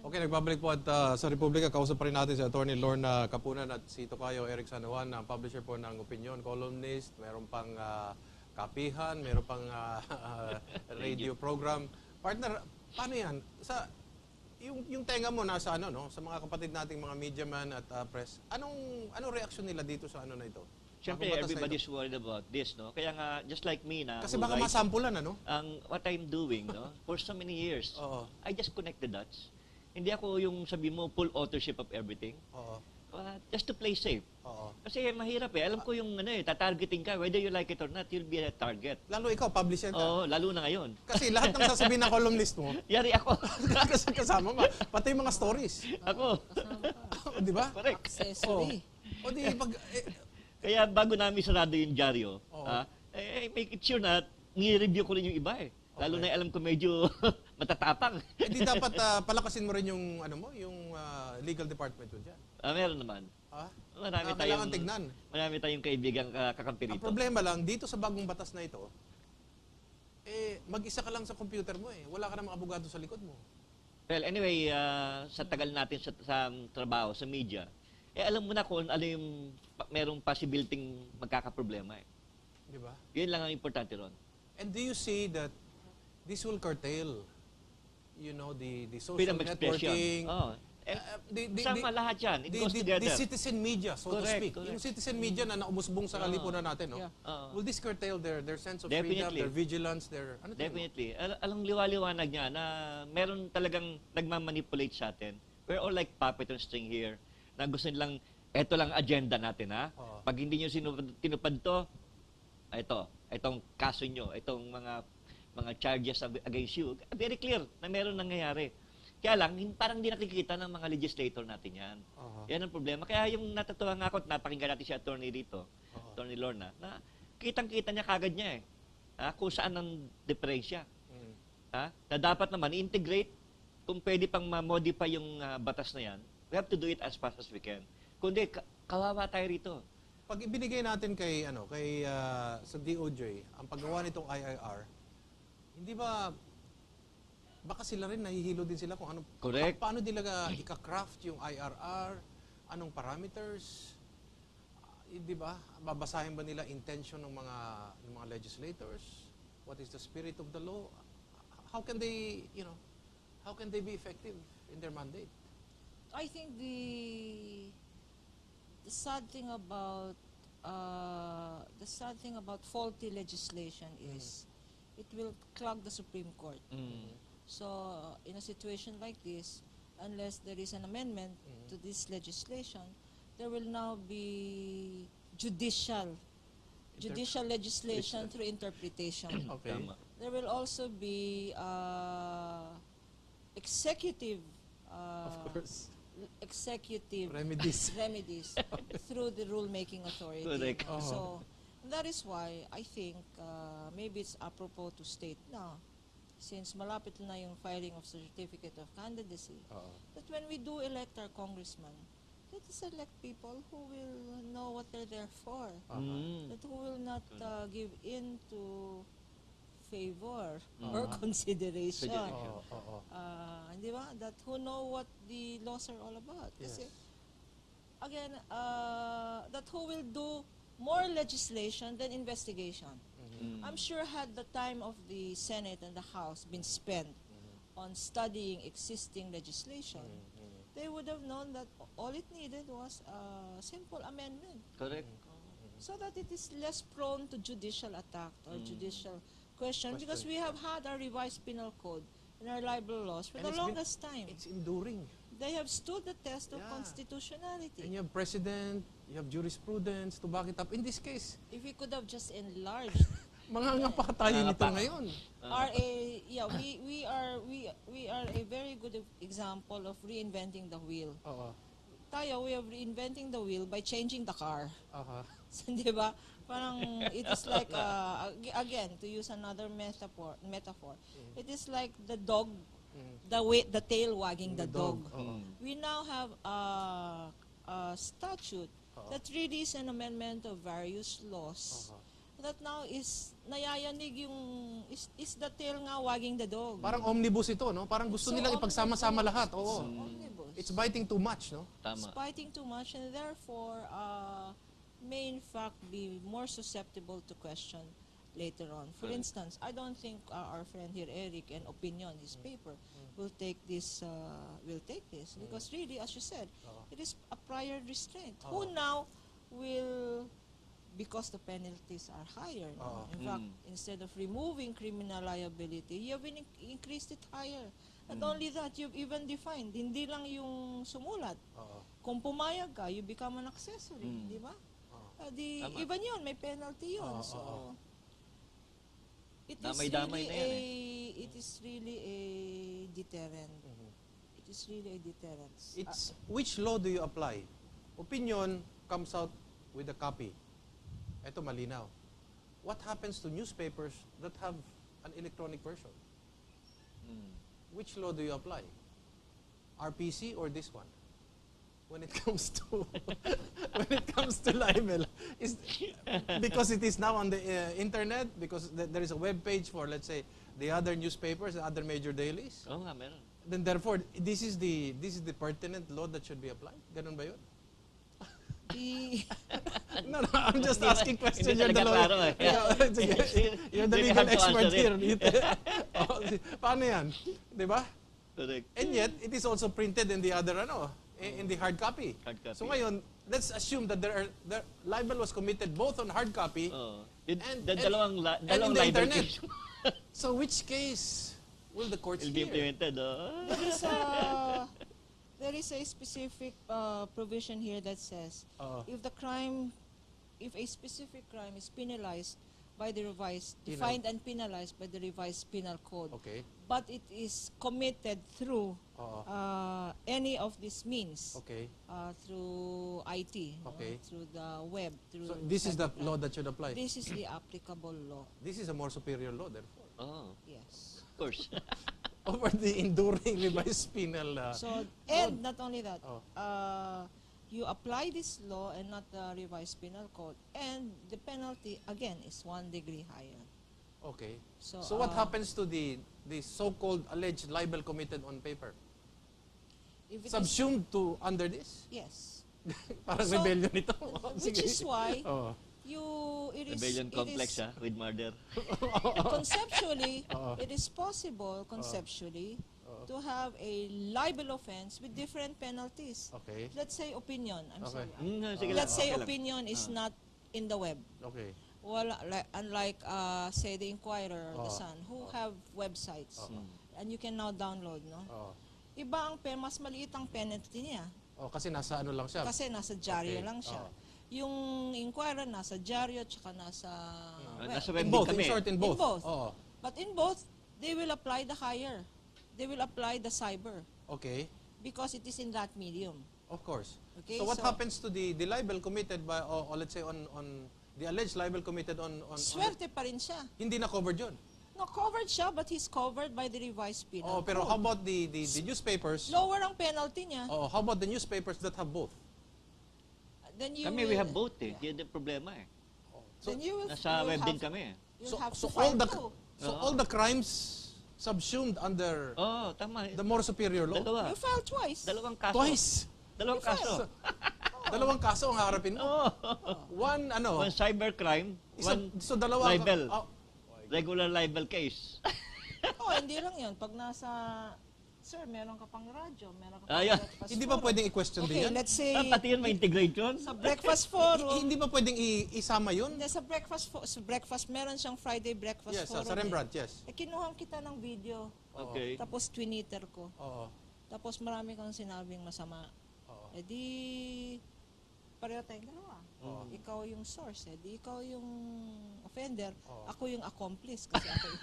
Okay, nagbabalik po at sa Republika, kausap pa rin natin si Attorney Lorna Kapunan at si Tocayo Erick Juan, ang publisher po ng Opinion, columnist, meron pang kapihan, meron pang radio program. Partner, paano yan? Yung tenga mo nasa ano, no? Sa mga kapatid nating mga media man at press, anong reaksyon nila dito sa ano na ito? Siyempre, everybody's worried about this, no? Kaya nga, just like me na... Kasi baka masampulan, ano? What I'm doing, no? For so many years, I just connect the dots. Hindi ako yung sabi mo, full authorship of everything. Just to play safe. Kasi mahirap eh. Alam ko yung tatargeting ka, whether you like it or not, you'll be a target. Lalo ikaw, publisher ka. Oo, lalo na ngayon. Kasi lahat ng sasabihin ng columnist mo, yari ako. kasi kasama mo, pati yung mga stories. Ako. Di ba? Correct. Accessory. O di, pag... Kaya bago namin sarado yung dyaryo, make it sure na ni-review ko rin yung iba eh. Lalo na alam ko medyo matatapang. Hindi dapat palakasin mo rin yung yung legal department mo dyan. Meron naman. Marami tayong kaibigang kakampi rito. Ang problema lang, dito sa bagong batas na ito, mag-isa ka lang sa computer mo eh. Wala ka namang abogado sa likod mo. Well, anyway, sa tagal natin sa trabaho, sa media, alam mo na kung ano yung merong possibility magkakaproblema eh. Di ba? Yun lang ang importante ron. And do you see that this will curtail, you know, the social freedom networking? Sama lahat yan. It goes together. The citizen media, so to speak. Correct. Yung citizen media na naumusbong sa kalipunan natin, no? Will this curtail their sense of freedom, their vigilance, their... Ano Definitely. Alang liwaliwanag niya na meron talagang nagmamanipulate sa atin. We're all like puppet on string here. Na gusto nilang, eto lang agenda natin, ha? Pag hindi nyo tinupad to, itong kaso nyo, itong mga charges against you, very clear na meron nangyayari. Kaya lang, parang hindi nakikita ng mga legislator natin yan. Yan ang problema. Kaya yung natatuwa nga ako, napakinggan natin si attorney dito, attorney Lorna, na kitang-kita niya kagad niya kung saan ang diferensya. Na dapat naman i-integrate, kung pwede pang ma-modify yung batas na yan, we have to do it as fast as we can. Kundi, kawawa tayo rito. Pag ibinigay natin sa DOJ, ang paggawa nitong IIR, hindi ba, baka sila rin, nahihilo din sila kung ano, paano nila ika-craft yung IRR, anong parameters, di ba? Babasahin ba nila intention ng mga legislators? What is the spirit of the law? How can they, how can they be effective in their mandate? I think the sad thing about faulty legislation is it will clog the Supreme Court. So in a situation like this, unless there is an amendment to this legislation, there will now be judicial legislation through interpretation. There will also be executive remedies through the rule-making authority. So that is why I think maybe it's apropos to state now, since malapit na yung filing of certificate of candidacy, that when we do elect our congressman, let us elect people who will know what they're there for, that who will not give in to favor or consideration. Di ba? That who know what the laws are all about. Kasi, again, that who will do more legislation than investigation. I'm sure had the time of the Senate and the House been spent on studying existing legislation, they would have known that all it needed was a simple amendment. Correct. So that it is less prone to judicial attack or judicial question, because we have had our revised penal code and our libel laws for the longest time. It's enduring. They have stood the test of constitutionality. And you have precedent, you have jurisprudence to back it up. In this case, if we could have just enlarged, mga nga pa tayo nito ngayon. We are a very good example of reinventing the wheel. Tayo, we are reinventing the wheel by changing the car. Di ba? Parang it is like, again, to use another metaphor, it is like the dog, the tail wagging the dog. We now have a statute that really is an amendment of various laws that now is nayayanig yung is the tail nga wagging the dog. Parang omnibus ito, no? Parang gusto So, nilang ipagsama-sama omnibus. lahat. Oo. Omnibus. It's biting too much, no? It's Tama. biting too much and therefore may in fact be more susceptible to question later on. For Correct. instance, I don't think our friend here, Eric, and opinion, his paper, will take this because really, as you said, it is a prior restraint. Who now will, because the penalties are higher. No? In fact, instead of removing criminal liability, you have increased it higher. Not only that, you've even defined, hindi lang yung sumulat. Kung pumayag ka, you become an accessory, di ba? Tama. Even yun, may penalty yun. So, it is Damay-damay really na yan it is really a deterrent. It is really a deterrent. It's which law do you apply? Opinion comes out with a copy. Ito malinaw. What happens to newspapers that have an electronic version? Which law do you apply? RPC or this one? When it comes to libel, because it is now on the internet, because there is a web page for, let's say, the other newspapers and other major dailies. Oo nga, meron. Then therefore, this is the pertinent law that should be applied. Ganun ba yun? No, I'm just asking questions. Hindi talaga klaro eh. You're the Really legal hard to expert answer here. Paano yan? Di ba? Correct. And yet, it is also printed in the other, in the hard copy. Hard copy. So ngayon, let's assume that libel was committed both on hard copy and Dalawang in the libel internet. case So which case will the courts will be hear? implemented. There is a specific provision here that says if a specific crime is penalized by the defined and penalized by the revised penal code, Okay. but it is committed through any of these means, Okay. through IT, Okay. through the web, through So this is the cybercrime. law that should apply. This is the applicable law. This is a more superior law, therefore, Oh, Yes. of course. over the enduring revised penal. So, and not only that, Oh. you apply this law and not the revised penal code, and the penalty again is 1 degree higher. Okay. So, So what happens to the so-called alleged libel committed on paper? if it is, Subsumed to under this? yes, Parang So, rebellion ito. which is why Oh. Rebellion complex, with murder. conceptually, Oo. it is possible conceptually to have a libel offense with different penalties. Okay. Let's say opinion. I'm Okay. sorry. Sige Let's lang, say okay lang. opinion is not in the web. Okay. Well, unlike, say, the Inquirer or the Oo. Sun, who have websites, Oo. and you can now download, no? Oh. Iba ang mas maliit ang penalty niya Oh, kasi nasa ano lang siya. kasi nasa dyaryo Okay. lang siya. Oo. Yung Inquirer nasa dyaryo tsaka nasa web. Nasa In web din both, in kami. short, in both. In both. Oo. But in both, they will apply the higher. They will apply the cyber Okay. because it is in that medium. Of course. Okay, So what so- happens to the libel committed by, or let's say on the alleged libel committed on Swerte pa rin siya. hindi na covered yun. No, covered siya, but he's covered by the revised penal Oh, pero code. how about the newspapers? Lower ang penalty niya. Oh, how about the newspapers that have both? Then you Kami, will, we have both eh. Yeah. Yan ang problema eh. So, Then you will, Nasa you will web din have- kami eh. You'll have so to all find the two. all the crimes subsumed under Oo, tama. the more superior law. Dalawa. You filed twice. Dalawang kaso. Twice. Dalawang You kaso. Dalawang kaso ang harapin mo. Oo. One One cybercrime, one so dalawa libel. Oh, regular libel case. Oh, hindi lang yun. Pag nasa, sir, meron ka pang radyo, meron ka pang Yeah. breakfast hindi ba forum. pwedeng i-question din Okay, yan? let's say, Pati yun ma-integrate yun. sa breakfast forum, Hindi ba pwedeng isama yun? hindi, sa breakfast, meron siyang Friday breakfast Yes, forum. sa Rembrandt, yes. Kinuha kita ng video, Okay. tapos twiniter ko. Oo. Tapos marami kang sinabing masama. Oo. Eh di, pareho tayong dalawa. Oo. Ikaw yung source, eh di ikaw yung offender, Oo. ako yung accomplice kasi ako yung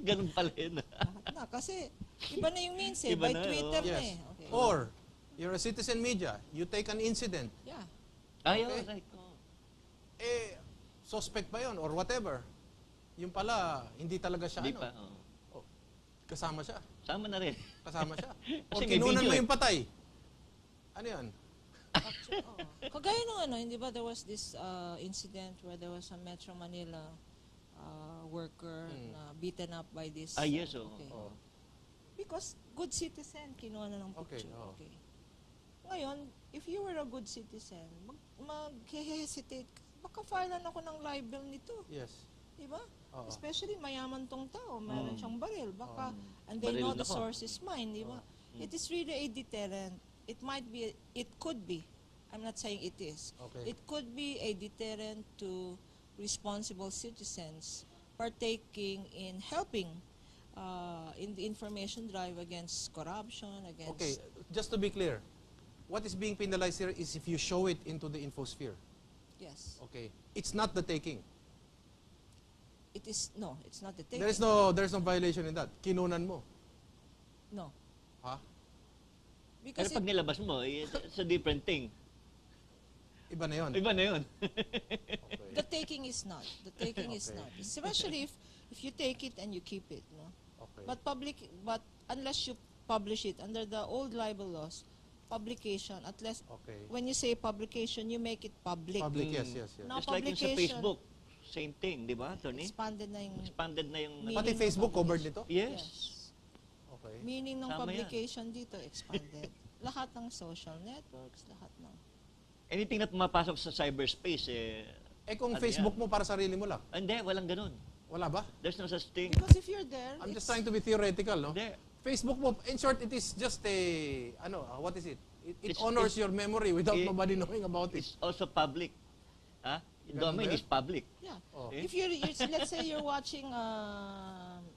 Ganun pala yun. lahat na. Kasi iba na yung means eh, Iba by na, Twitter Yes. na eh. Okay. Or, you're a citizen media, you take an incident, Yeah. Ayaw, Okay. right. Oh. suspect ba yun or whatever, yung pala, hindi talaga siya, Hindi ano, pa. Oh. kasama siya. Sama na rin. Kasama siya. O Kasi may kinunan video mo eh. yung patay. Ano yun? Actually, kagaya nung ano, hindi ba there was this incident where there was a Metro Manila worker na beaten up by this. Yes, okay. Because good citizen, kinuha na ng picture. Okay. Ngayon, if you were a good citizen, mag-hesitate, baka filean ako ng libel nito. Yes. Diba? Especially mayaman tong tao, mayroon siyang baril. Baka, and they Baril know the na ko. source is mine, diba? It is really a deterrent. It might be, it could be, I'm not saying it is. Okay. It could be a deterrent to responsible citizens partaking in helping in the information drive against corruption, against... Okay, just to be clear, what is being penalized here is if you show it into the infosphere. Yes. Okay. It's not the taking. It is, no, it's not the taking. There's no violation in that. Kinunan mo. No. Ha? Pero Because pag nilabas mo, it's a different thing. Iba na yun. Iba na yun. Okay. the taking is not. The taking is Okay. not. Especially if you take it and you keep it, no? Okay. But unless you publish it under the old libel laws, publication, at least Okay. when you say publication, you make it public. Public, yes. Now, Just like yung sa publication, Facebook. Same thing, di ba, Tony? expanded na yung Expanded na yung... Meaning Pati ng Facebook covered publication. nito? Yes. Okay. meaning ng Tama yan. publication dito expanded. Lahat ng social networks, lahat ng... Anything na pumapasok sa cyberspace, Kung Ano Facebook mo para sarili mo lang, hindi, walang ganun. wala ba? There's no such thing. Because if you're there, I'm just it's- trying to be theoretical, no? Hindi. Facebook mo, in short, it is just a, what is it? It It's- honors your memory without it- nobody knowing about it. It's also public. Ha? Yung Ganun domain ba is public. Yeah. Oh. Eh? If let's say you're watching,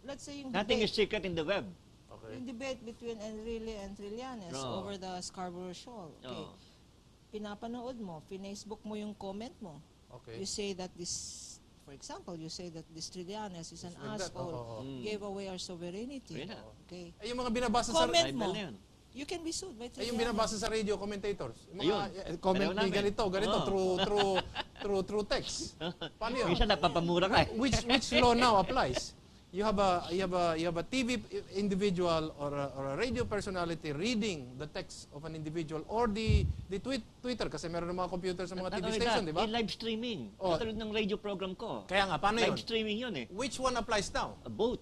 let's say yung Nothing is debate, secret in the web. Okay. yung debate between Enrile and Trillanes No. over the Scarborough Shoal. Okay. No. Pinapanood mo, Facebook mo yung comment mo. Okay. You say that this, for example, you say that this Trillanes is an Like that. asshole, gave away our sovereignty. Yeah. Okay. Yung mga binabasa sa... Comment Libel mo. na yun. You can be sued by Yung Trillanes. binabasa sa radio commentators. Yung Ayun. mga comment Pareho ni namin. ganito, Oo. through text. Paano yun? Minsan napapamura ka eh. Which law now applies? You have a TV individual or a radio personality reading the text of an individual or the Twitter kasi meron ng mga computer sa mga Not TV only station, that, di ba? in live streaming. Oh. Katulad ng radio program ko. Kaya nga, paano yun? Live streaming yun eh. Which one applies now? Both.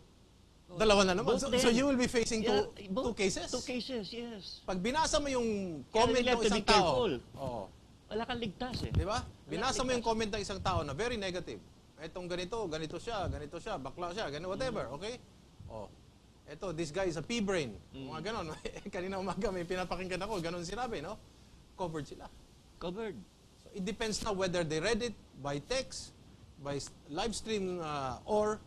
Dalawa na naman. Both So din. you will be facing Yeah, two both. cases? Two cases, yes. Pag binasa mo yung Kaya comment you have ng to isang be tao, careful. oo, Wala kang ligtas eh. di ba? Binasa mo yung comment ng isang tao na very negative. Etong ganito siya, bakla siya, ganito, whatever, okay? Oh. Eto, this guy is a pea-brain. Mga ganon. Kanina umaga may pinapakinggan ako, ganon sinabi, no? Covered sila. Covered. So it depends na whether they read it by text, by live stream, or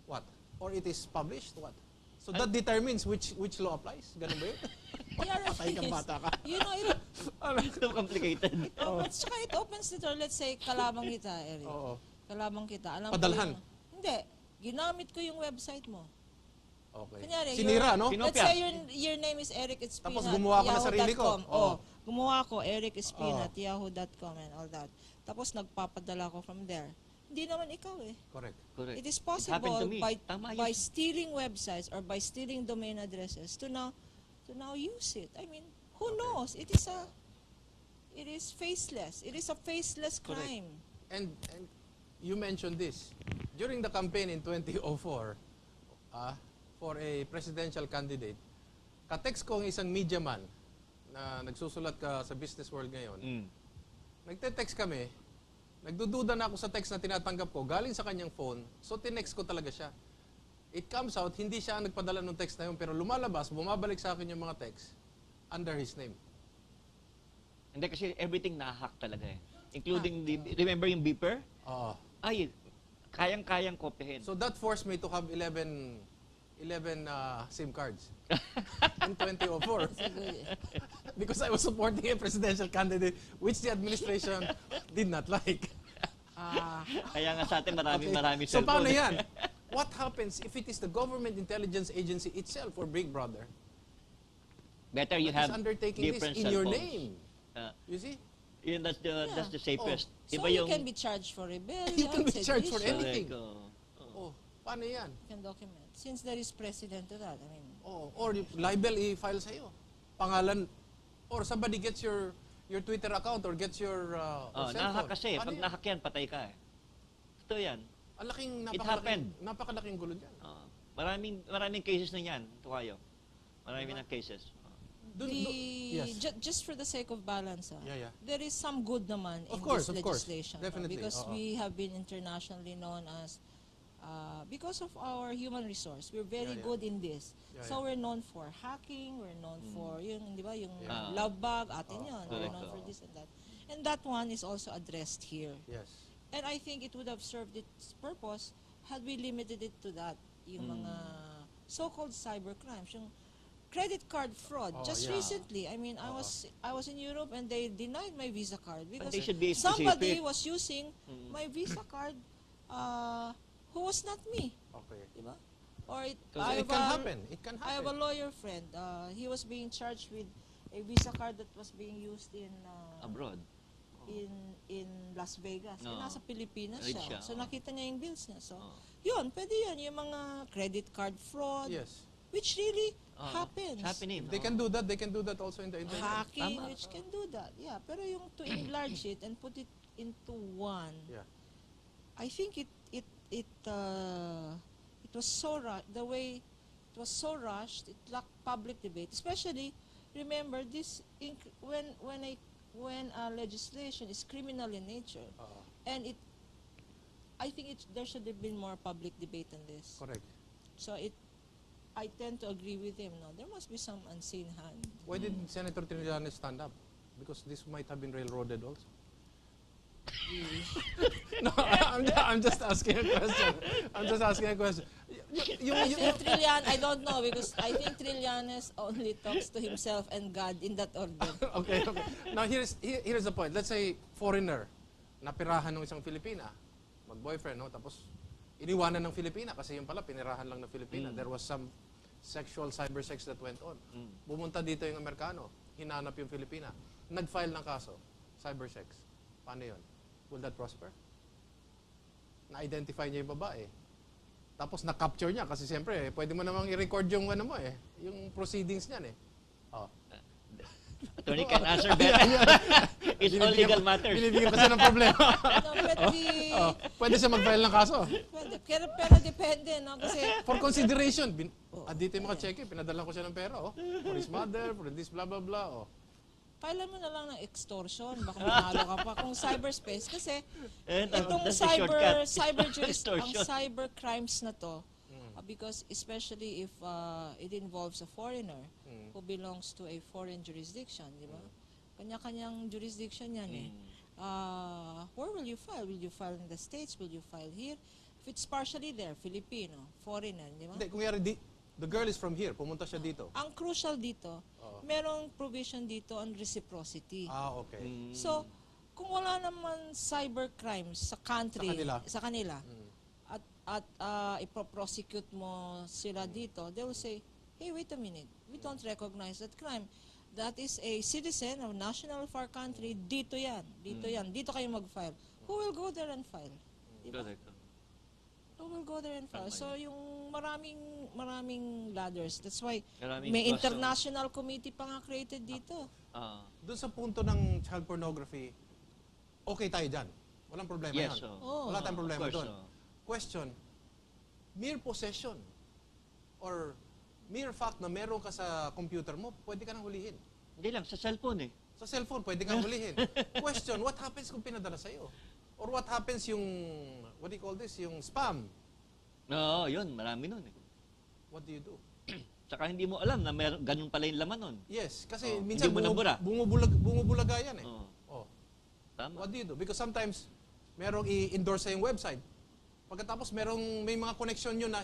what? Or it is published, what? So that determines which law applies. Ganun ba yun? Patay kang bata ka. You know, It's so complicated. it opens the door. Let's say, kalabang kita, Eric. Oo. Kalabang kita. Alam Padalhan. Ko hindi. Ginamit ko yung website mo. Okay. Kunyari, Sinira, no? Let's Kinopya. say your name is Erik Espina. Tapos gumawa ko na sarili ko. yahoo.com. Oo. Gumawa ko, Erik Espina Oo. at yahoo.com and all that. Tapos nagpapadala ko from there. Hindi naman ikaw eh. Correct. Correct. It is happened possible to me. Tama by yun. stealing websites or by stealing domain addresses to now use it. I mean, who knows? It is faceless. It is a faceless Correct. crime. And you mentioned this. During the campaign in 2004, for a presidential candidate, katext ko ang isang media man na nagsusulat ka sa business world ngayon. Nagte-text kami, nagdududa na ako sa text na tinatanggap ko, galing sa kanyang phone, so tinext ko talaga siya. It comes out, hindi siya ang nagpadala ng text na yun, pero lumalabas, bumabalik sa akin yung mga text under his name. Hindi kasi everything na-hack talaga eh. Including, remember yung beeper? Oo. Ay, kayang-kayang kopyahin. So that forced me to have 11 SIM cards in 2004 because I was supporting a presidential candidate which the administration did not like. Kaya nga sa atin marami So cellphone. paano yan? What happens if it is the government intelligence agency itself or Big Brother Better you that is have undertaking this different in your cellphones. name? You see? Yun, that's the safest. So Iba you yung... can be charged for rebellion, You can be charged for sedition. anything. Correct, Oh, paano yan? You can document. Since there is precedent to that, or Or libel i-file sa'yo. Pangalan, or somebody gets your your Twitter account or gets your Oh, cell nahak phone. kasi. Paano Pag yan? nahak yan, patay ka eh. Ito yan. Ang laking, It happened. napakalaking gulo dyan. Maraming cases na yan. Ito kayo. Maraming na cases. Yes. Just for the sake of balance, Yeah. there is some good naman in Of this course. legislation. Definitely. Because we have been internationally known as, because of our human resource, we're very Yeah. good in this. Yeah, So yeah. we're known for hacking, we're known for yung, di ba, yung Yeah. love bug, atin yun. We're correct. known for this and that. And that one is also addressed here. Yes. And I think it would have served its purpose had we limited it to that, yung mga so-called cybercrimes, yung credit card fraud. Oh, Just yeah. recently, I mean, I was in Europe and they denied my Visa card because they should be somebody specific. was using my Visa card who was not me. Okay. Diba? Or It can happen. It can I have a happen. lawyer friend. He was being charged with a Visa card that was being used in Abroad. in Las Vegas. Oo. Nasa Pilipinas Right siya. siya, So oo. nakita niya yung bills niya. So Oo. yun, pwede yun. Yung mga credit card fraud, Yes. which really Oo. happens. It's happening. If they can do that, they can do that also in the internet. Hacking, Tama. which can do that. Yeah, pero yung to enlarge it and put it into one, Yeah. I think it was so the way it was so rushed, it lacked public debate. Especially, remember this when legislation is criminal in nature, and I think there should have been more public debate on this. Correct. So I tend to agree with him. No, there must be some unseen hand. Why did Senator Trillanes stand up? Because this might have been railroaded also. No, I'm just asking a question. I think I don't know because I think Trillanes only talks to himself and God in that order. Okay. Now here's the point. Let's say foreigner napirahan ng isang Filipina, mag-boyfriend, no? Tapos iniwanan ng Filipina kasi yung pala pinirahan lang ng Filipina. There was some sexual cybersex that went on. Bumunta dito yung Amerikano, hinanap yung Filipina, nag-file ng kaso, cybersex. Paano yun? Will that prosper? Na-identify niya yung babae. Tapos na-capture niya kasi siyempre, pwede mo namang i-record yung ano mo yung proceedings niyan Oh. Attorney can answer better. It's all legal matters. Binibigyan pa siya ng problema. No, Pwede siya mag-file ng kaso. pwede. Pero depende, no? Kasi For consideration, dito yung mga check pinadala ko siya ng pera, for his mother, for this, blah, blah, blah, file mo na lang ng extortion, baka manalo ka pa kung cyberspace. Kasi itong that's the shortcut. ang Extortion. cyber crimes na to, because especially if it involves a foreigner who belongs to a foreign jurisdiction, di ba? Kanya-kanyang jurisdiction yan where will you file? Will you file in the States? Will you file here? If it's partially there, Filipino, foreigner, di ba? Hindi, kung yari, the girl is from here, pumunta siya dito. Ang crucial dito, merong provision dito on reciprocity. Okay. So, kung wala naman cyber crimes sa country, sa kanila, at ipoprosecute mo sila dito, they will say, hey, wait a minute, we don't recognize that crime. That is a citizen of national of our country, dito yan, dito kayo mag-file. Who will go there and file? Diba? Who will go there and file? So, yung maraming ladders. That's why may international committee pa nga created dito. Doon sa punto ng child pornography, okay tayo dyan. Walang problema Yes, yan. Oh. Wala tayong problema Of course, doon. Question, mere possession or mere fact na meron ka sa computer mo, pwede ka nang hulihin. Hindi lang, sa cellphone Sa cellphone, pwede kang hulihin. Question, what happens kung pinadala sa'yo? Or what happens yung, what do you call this, yung spam? Oo, yun, marami nun What do you do? Tsaka hindi mo alam na ganun pala yung laman nun. Yes, kasi minsan Hindi mo nabura. bumubulaga yan Tama. What do you do? Because sometimes, merong i-endorse sa yung website. Pagkatapos, may mga connection yun na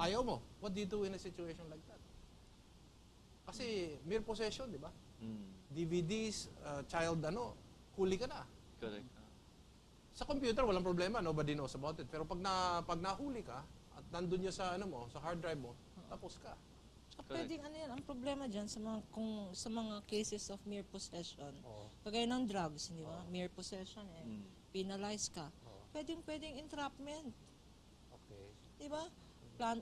ayaw mo. What do you do in a situation like that? Kasi mere possession, di ba? DVDs, child, huli ka na. Correct. Ah. Sa computer, walang problema. Nobody knows about it. Pero pag nahuli ka, at nandun niya sa, sa hard drive mo, tapos ka. Pwedeng yan, ang problema dyan sa mga cases of mere possession. Kagaya ng drugs, di ba? Mere possession, penalize ka. Pwedeng entrapment. Okay. Di ba?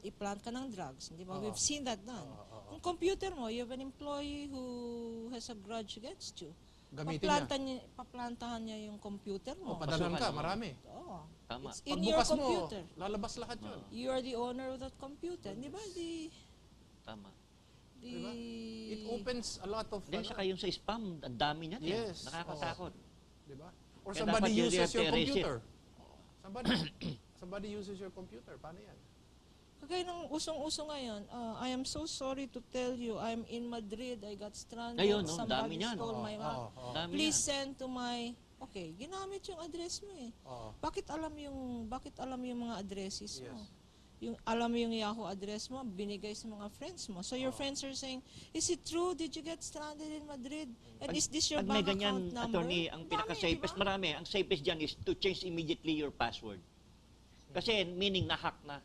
I-plant ka ng drugs, di ba? We've seen that done. Ang computer mo, you have an employee who has a grudge against you. Gamitin niya. Paplantahan niya yung computer O, mo. padalan ka, Pasukan, marami. Oo. Tama. It's in your Pagbukas mo, computer. lalabas lahat yun. You are the owner of that computer. Di ba? Tama. Diba? It opens a lot of... Then, saka yung sa spam, ang dami niyan. Yes. Nakakatakot. Diba? Or Kaya somebody dapat you uses have to your erase it. computer. Somebody uses your computer. Paano yan? Kagaya ng usong-uso ngayon, I am so sorry to tell you, I'm in Madrid, I got stranded, Ayun, no, dami somebody niyan. stole my map. Dami Please yan. send to my... Okay, ginamit yung address mo eh. Bakit alam yung mga addresses mo? Alam mo yung Yahoo address mo, binigay sa mga friends mo. So your friends are saying, is it true? Did you get stranded in Madrid? And is this your Pag may bank account ganyan, number? attorney, ang pinaka-safest, diba? marami, ang safest dyan is to change immediately your password. Kasi meaning na-hack na.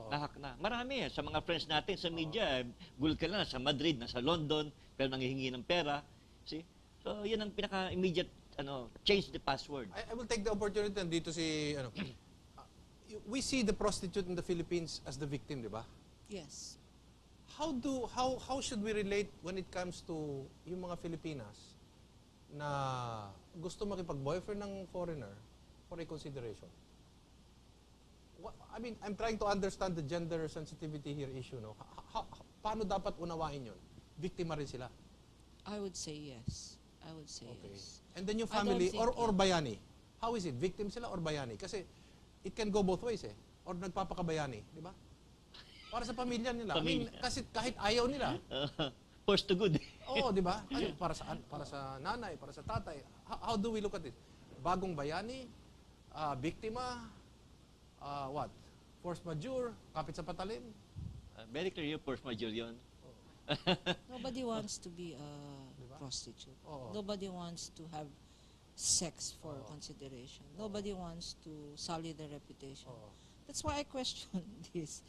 Na-hack na. Marami sa mga friends natin sa media, gulat ka na, nasa Madrid, nasa London, pero nanghihingi ng pera. See? So, yun ang pinaka-immediate, change the password. I will take the opportunity dito si, we see the prostitute in the Philippines as the victim, di ba? Yes. How should we relate when it comes to yung mga Filipinas na gusto makipag-boyfriend ng foreigner for a consideration? I mean, I'm trying to understand the gender sensitivity here issue, no? Paano dapat unawain yun? Biktima rin sila. I would say yes. I would say yes. And then yung family, or bayani. How is it? Victim sila or bayani? Kasi it can go both ways eh. Or nagpapakabayani, di ba? Para sa pamilya nila. I mean, kasi kahit ayaw nila. Forced to good. Oo, di ba? Para sa nanay, para sa tatay. How do we look at it? Bagong bayani, biktima, what? Force majeure, kapit sa patalim. Very clear yung force majeure yun. Nobody wants to be a prostitute. Nobody wants to have sex for consideration. Nobody wants to sully their reputation. That's why I question this.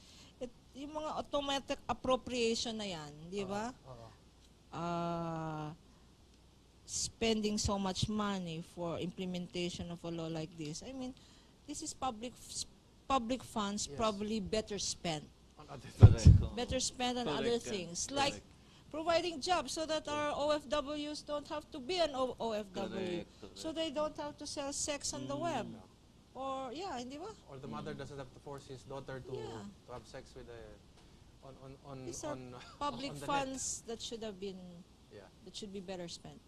Yung mga automatic appropriation na yan, di ba? Spending so much money for implementation of a law like this. I mean, this is public funds, probably better spent. On other things. Better spent on other things. Like providing jobs so that our OFWs don't have to be an OFW. So they don't have to sell sex on the web. Or, hindi ba? Or the mother doesn't have to force his daughter to have sex with These are public funds that should have been, that should be better spent.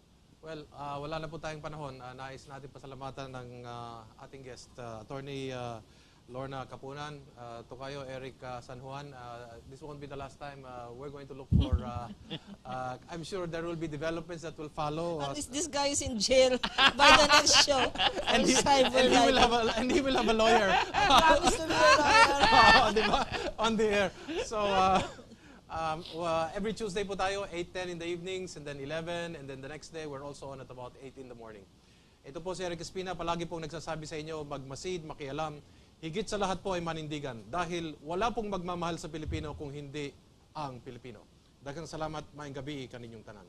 Well, wala na po tayong panahon. Nais natin pasalamatan ng ating guest, Attorney Lorna Kapunan, Tokayo Erick San Juan. This won't be the last time. We're going to look for, I'm sure there will be developments that will follow. At least this guy is in jail by the next show. And he will have a lawyer. Promise to be a lawyer. Diba? On the air. So, every Tuesday po tayo, 8:10 in the evenings, and then 11, and then the next day, we're also on at about 8 in the morning. Ito po si Erik Espina, palagi pong nagsasabi sa inyo, magmasid, makialam, higit sa lahat po ay manindigan dahil wala pong magmamahal sa Pilipino kung hindi ang Pilipino. Daghang salamat, maayong gabi kaninyong tanan.